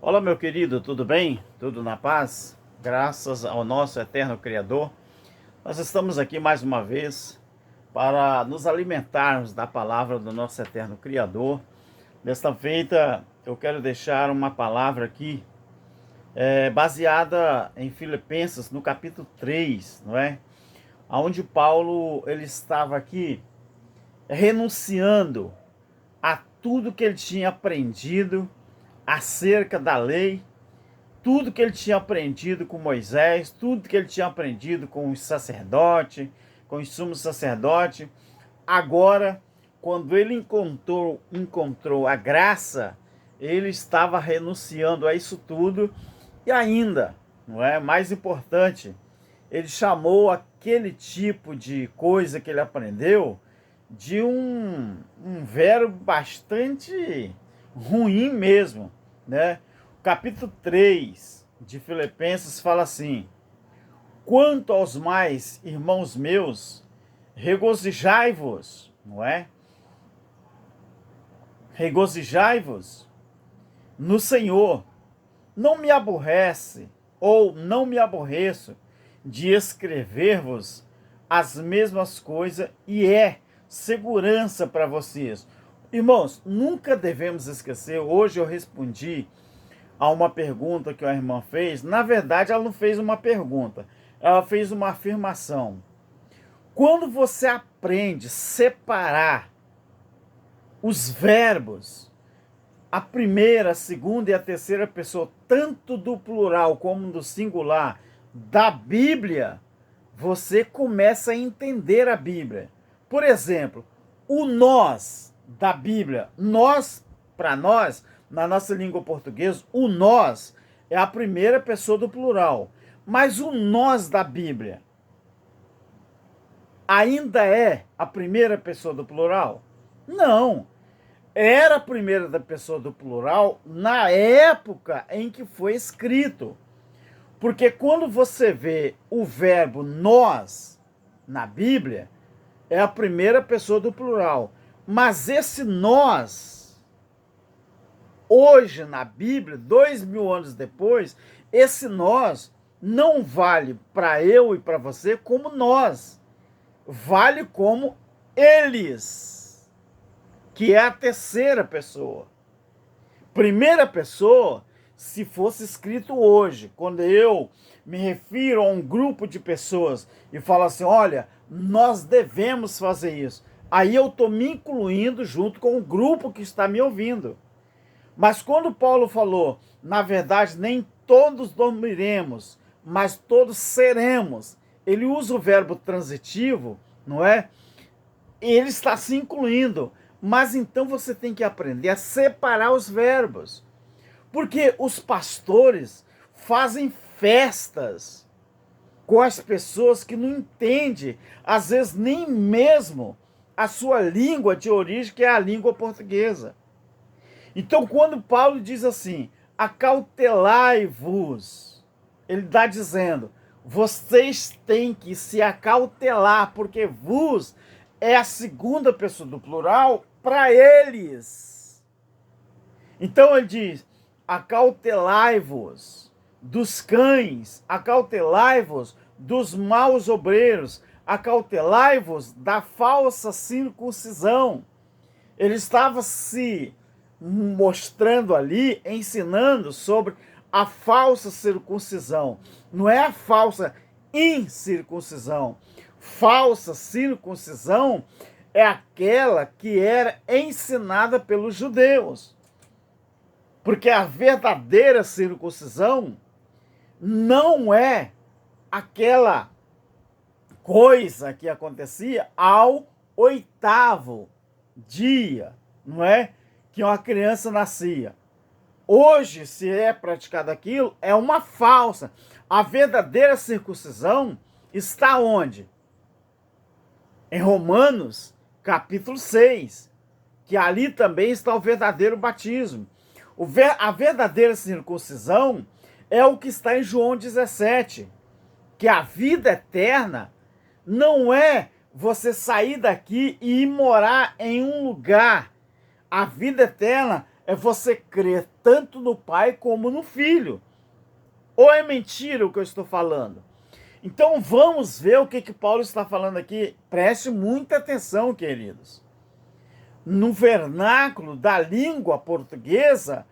Olá, meu querido, tudo bem? Tudo na paz? Graças ao nosso eterno Criador, nós estamos aqui mais uma vez para nos alimentarmos da palavra do nosso eterno Criador. Desta feita, eu quero deixar uma palavra aqui, baseada em Filipenses, no capítulo 3, não é? Onde Paulo ele estava aqui renunciando a tudo que ele tinha aprendido acerca da lei, tudo que ele tinha aprendido com Moisés, tudo que ele tinha aprendido com os sacerdotes, com os sumos sacerdotes. Agora, quando ele encontrou a graça, ele estava renunciando a isso tudo e ainda, não é mais importante, ele chamou aquele tipo de coisa que ele aprendeu de um verbo bastante ruim mesmo, né? O capítulo 3 de Filipenses fala assim: quanto aos mais, irmãos meus, regozijai-vos, não é? Regozijai-vos no Senhor. Não me aborrece, ou não me aborreço, de escrever-vos as mesmas coisas, e é segurança para vocês. Irmãos, nunca devemos esquecer. Hoje eu respondi a uma pergunta que a irmã fez. Na verdade, ela não fez uma pergunta, ela fez uma afirmação. Quando você aprende a separar os verbos, a primeira, a segunda e a terceira pessoa, tanto do plural como do singular, da Bíblia, você começa a entender a Bíblia. Por exemplo, o nós da Bíblia, nós, para nós, na nossa língua portuguesa, o nós é a primeira pessoa do plural. Mas o nós da Bíblia ainda é a primeira pessoa do plural? Não. Era a primeira da pessoa do plural na época em que foi escrito. Porque quando você vê o verbo nós na Bíblia, é a primeira pessoa do plural. Mas esse nós, hoje na Bíblia, 2000 anos depois, esse nós não vale para eu e para você como nós. Vale como eles, que é a terceira pessoa. Primeira pessoa, se fosse escrito hoje, quando eu me refiro a um grupo de pessoas e falo assim, olha, nós devemos fazer isso. Aí eu estou me incluindo junto com o grupo que está me ouvindo. Mas quando Paulo falou, na verdade, nem todos dormiremos, mas todos seremos. Ele usa o verbo transitivo, não é? Ele está se incluindo. Mas então você tem que aprender a separar os verbos. Porque os pastores fazem festas com as pessoas que não entendem, às vezes nem mesmo a sua língua de origem, que é a língua portuguesa. Então, quando Paulo diz assim, acautelai-vos, ele está dizendo, vocês têm que se acautelar, porque vos é a segunda pessoa do plural para eles. Então ele diz, acautelai-vos dos cães, acautelai-vos dos maus obreiros, acautelai-vos da falsa circuncisão. Ele estava se mostrando ali, ensinando sobre a falsa circuncisão. Não é a falsa incircuncisão. Falsa circuncisão é aquela que era ensinada pelos judeus. Porque a verdadeira circuncisão não é aquela coisa que acontecia ao 8º dia, não é? Que uma criança nascia. Hoje, se é praticado aquilo, é uma falsa. A verdadeira circuncisão está onde? Em Romanos, capítulo 6, que ali também está o verdadeiro batismo. A verdadeira circuncisão é o que está em João 17, que a vida eterna não é você sair daqui e ir morar em um lugar. A vida eterna é você crer tanto no Pai como no Filho. Ou é mentira o que eu estou falando? Então vamos ver o que Paulo está falando aqui. Preste muita atenção, queridos. No vernáculo da língua portuguesa,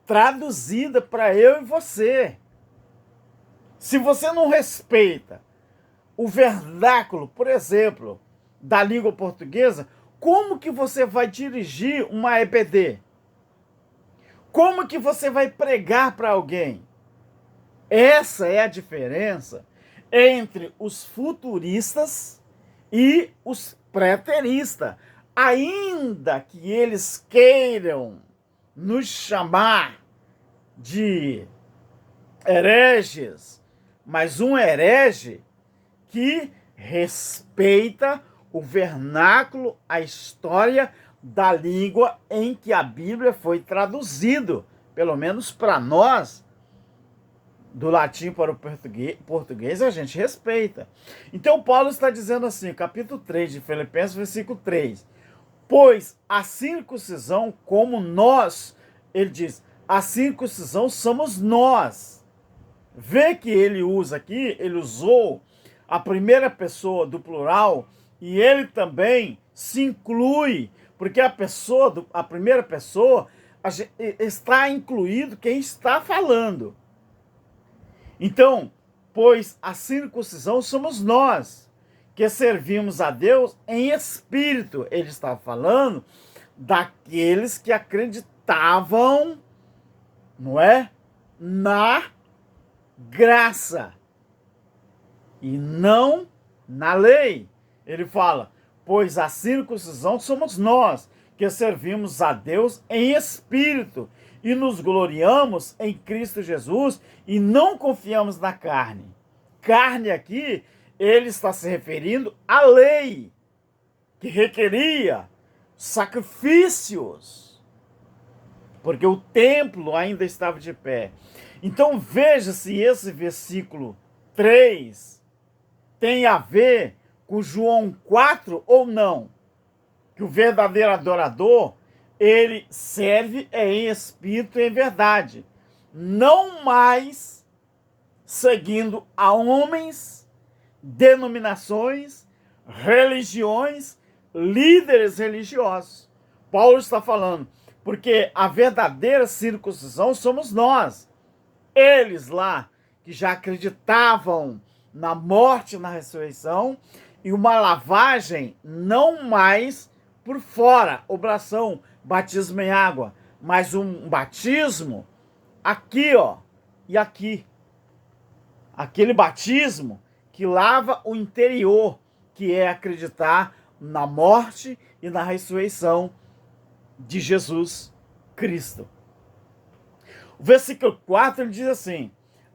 traduzida para eu e você. Se você não respeita o vernáculo, por exemplo, da língua portuguesa, como que você vai dirigir uma EBD? Como que você vai pregar para alguém? Essa é a diferença entre os futuristas e os preteristas. Ainda que eles queiram nos chamar de hereges, mas um herege que respeita o vernáculo, a história da língua em que a Bíblia foi traduzido, pelo menos para nós, do latim para o português, a gente respeita. Então Paulo está dizendo assim, capítulo 3 de Filipenses, versículo 3, pois a circuncisão como nós, ele diz, a circuncisão somos nós. Vê que ele usa aqui, ele usou a primeira pessoa do plural e ele também se inclui, porque a primeira pessoa está incluído quem está falando. Então, pois a circuncisão somos nós, que servimos a Deus em espírito. Ele está falando daqueles que acreditavam, não é? Na graça e não na lei. Ele fala, pois a circuncisão somos nós, que servimos a Deus em espírito e nos gloriamos em Cristo Jesus e não confiamos na carne. Carne aqui, ele está se referindo à lei, que requeria sacrifícios, porque o templo ainda estava de pé. Então veja se esse versículo 3 tem a ver com João 4 ou não. Que o verdadeiro adorador, ele serve em espírito e em verdade. Não mais seguindo a homens, denominações, religiões, líderes religiosos. Paulo está falando, porque a verdadeira circuncisão somos nós. Eles lá, que já acreditavam na morte e na ressurreição, e uma lavagem não mais por fora, oblação, batismo em água, mas um batismo aqui, ó, e aqui. Aquele batismo que lava o interior, que é acreditar na morte e na ressurreição de Jesus Cristo. O versículo 4 ele diz assim,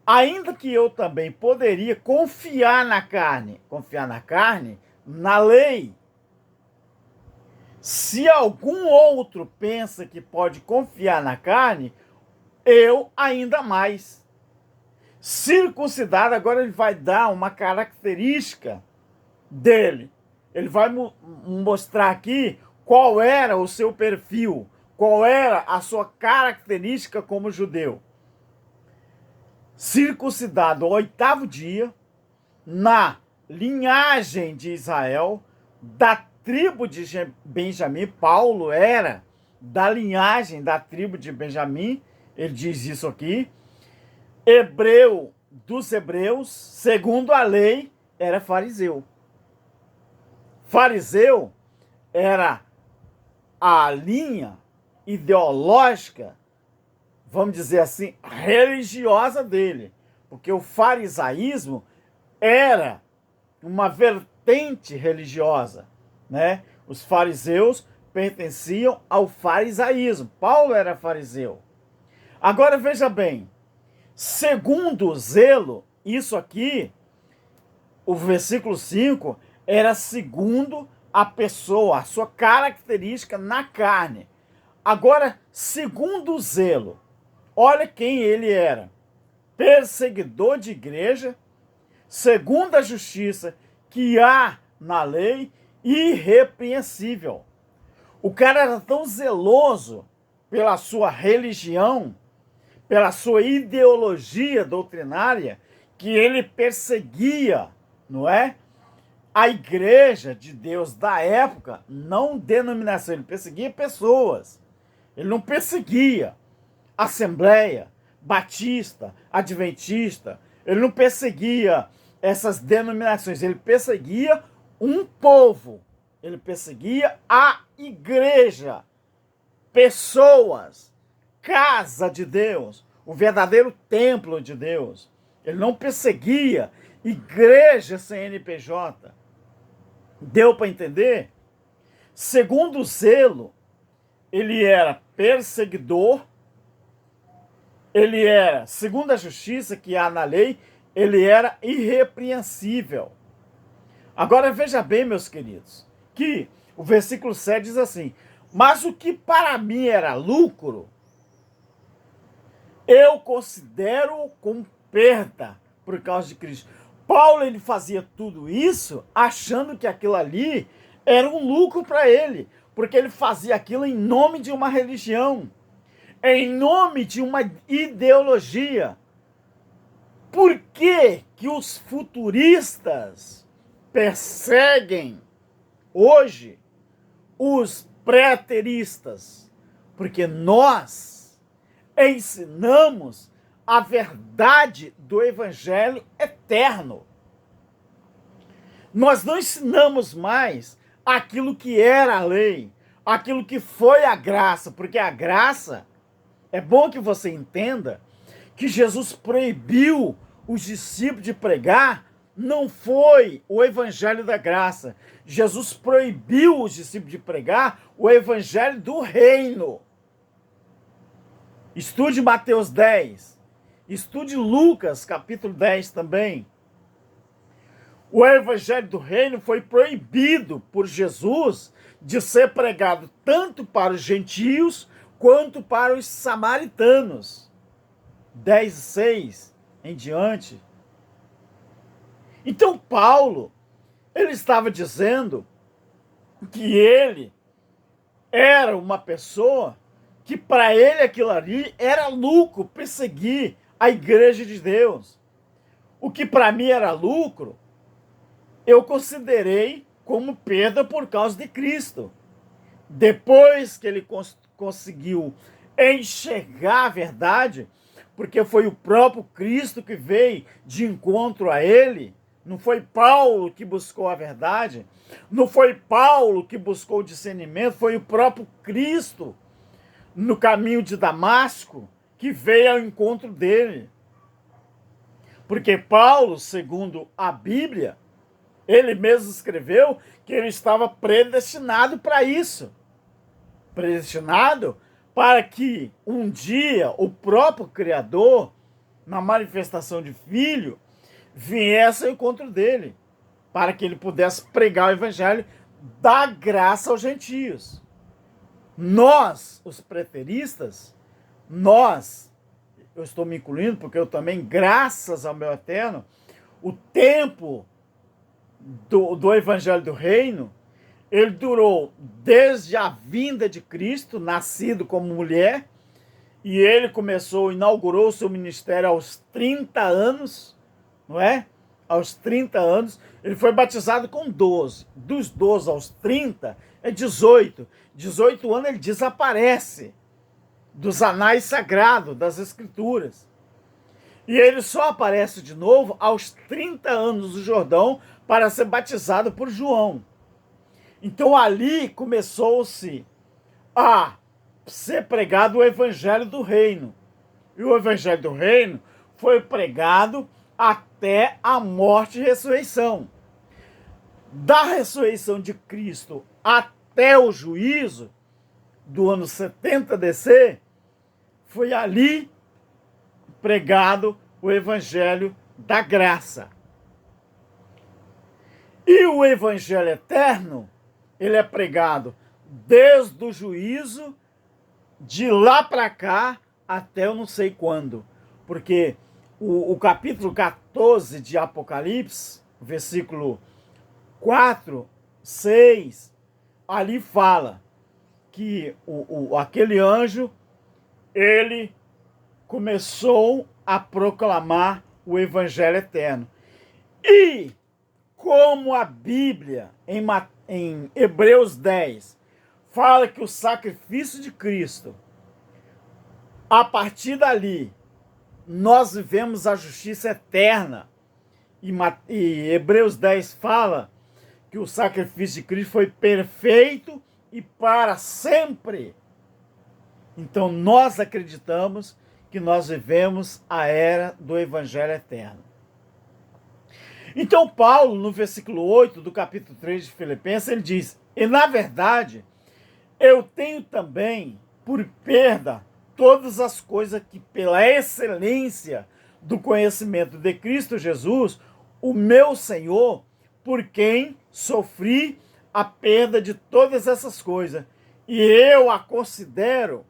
ainda que eu também poderia confiar na carne, na lei. Se algum outro pensa que pode confiar na carne, eu ainda mais. Circuncidado, agora ele vai dar uma característica dele. Ele vai mostrar aqui qual era o seu perfil, qual era a sua característica como judeu. Circuncidado ao 8º dia, na linhagem de Israel, da tribo de Benjamim. Paulo era da linhagem da tribo de Benjamim, ele diz isso aqui. Hebreu dos hebreus, segundo a lei, era fariseu. Fariseu era a linha ideológica, vamos dizer assim, religiosa dele, porque o farisaísmo era uma vertente religiosa, né? Os fariseus pertenciam ao farisaísmo. Paulo era fariseu. Agora veja bem, segundo o zelo, isso aqui, o versículo 5, era segundo a pessoa, a sua característica na carne. Agora, segundo o zelo, olha quem ele era. Perseguidor de igreja, segundo a justiça que há na lei, irrepreensível. O cara era tão zeloso pela sua religião, pela sua ideologia doutrinária, que ele perseguia, não é? A igreja de Deus da época, não denominação, ele perseguia pessoas. Ele não perseguia Assembleia, Batista, Adventista, ele não perseguia essas denominações, ele perseguia um povo, ele perseguia a igreja, pessoas, casa de Deus, o verdadeiro templo de Deus. Ele não perseguia igreja CNPJ. Deu para entender? Segundo o zelo, ele era perseguidor, ele era, segundo a justiça que há na lei, ele era irrepreensível. Agora veja bem, meus queridos, que o versículo 7 diz assim: mas o que para mim era lucro, eu considero com perda por causa de Cristo. Paulo, ele fazia tudo isso achando que aquilo ali era um lucro para ele, porque ele fazia aquilo em nome de uma religião, em nome de uma ideologia. Por que que os futuristas perseguem hoje os preteristas? Porque nós ensinamos a verdade do evangelho eterno. Nós não ensinamos mais aquilo que era a lei, aquilo que foi a graça, porque a graça, é bom que você entenda que Jesus proibiu os discípulos de pregar, não foi o evangelho da graça. Jesus proibiu os discípulos de pregar o evangelho do reino. Estude Mateus 10. Estude Lucas, capítulo 10 também. O evangelho do reino foi proibido por Jesus de ser pregado tanto para os gentios quanto para os samaritanos. 10:6 em diante. Então Paulo, ele estava dizendo que ele era uma pessoa que para ele aquilo ali era lucro, perseguir a igreja de Deus. O que para mim era lucro, eu considerei como perda por causa de Cristo. Depois que ele conseguiu enxergar a verdade, porque foi o próprio Cristo que veio de encontro a ele, não foi Paulo que buscou a verdade, não foi Paulo que buscou o discernimento, foi o próprio Cristo no caminho de Damasco que veio ao encontro dele. Porque Paulo, segundo a Bíblia, ele mesmo escreveu que ele estava predestinado para isso. Predestinado para que um dia o próprio Criador, na manifestação de Filho, viesse ao encontro dele, para que ele pudesse pregar o evangelho da graça aos gentios. Nós, os preteristas, eu estou me incluindo porque eu também, graças ao meu eterno, o tempo do evangelho do reino, ele durou desde a vinda de Cristo, nascido como mulher, e ele inaugurou o seu ministério aos 30 anos, não é? Aos 30 anos, ele foi batizado com 12. Dos 12 aos 30, é 18. 18 anos ele desaparece dos anais sagrados, das escrituras. E ele só aparece de novo aos 30 anos do Jordão para ser batizado por João. Então ali começou-se a ser pregado o evangelho do reino. E o evangelho do reino foi pregado até a morte e ressurreição. Da ressurreição de Cristo até o juízo do ano 70 DC, foi ali pregado o evangelho da graça. E o evangelho eterno, ele é pregado desde o juízo, de lá para cá, até eu não sei quando. Porque o capítulo 14 de Apocalipse, versículo 4, 6, ali fala que aquele anjo ele começou a proclamar o evangelho eterno. E como a Bíblia, em Hebreus 10, fala que o sacrifício de Cristo, a partir dali, nós vivemos a justiça eterna. E Hebreus 10 fala que o sacrifício de Cristo foi perfeito e para sempre. Então nós acreditamos que nós vivemos a era do evangelho eterno. Então Paulo, no versículo 8 do capítulo 3 de Filipenses, ele diz: e na verdade, eu tenho também por perda todas as coisas que pela excelência do conhecimento de Cristo Jesus, o meu Senhor, por quem sofri a perda de todas essas coisas. E eu a considero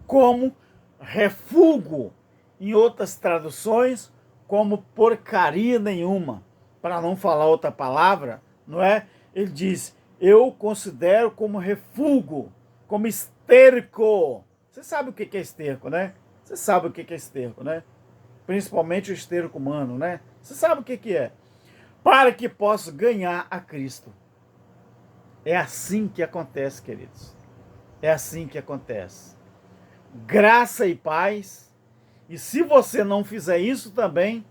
como refúgio, em outras traduções, como porcaria nenhuma, para não falar outra palavra, não é? Ele diz: eu considero como refúgio, como esterco. Você sabe o que é esterco, né? Você sabe o que é esterco, né? Principalmente o esterco humano, né? Você sabe o que é? Para que possa ganhar a Cristo. É assim que acontece, queridos. É assim que acontece. Graça e paz. E se você não fizer isso também,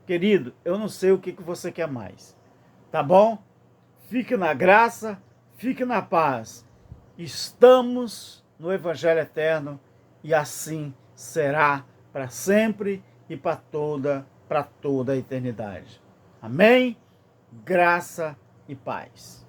querido, eu não sei o que você quer mais. Tá bom? Fique na graça, fique na paz. Estamos no Evangelho Eterno e assim será para sempre e para toda a eternidade. Amém? Graça e paz.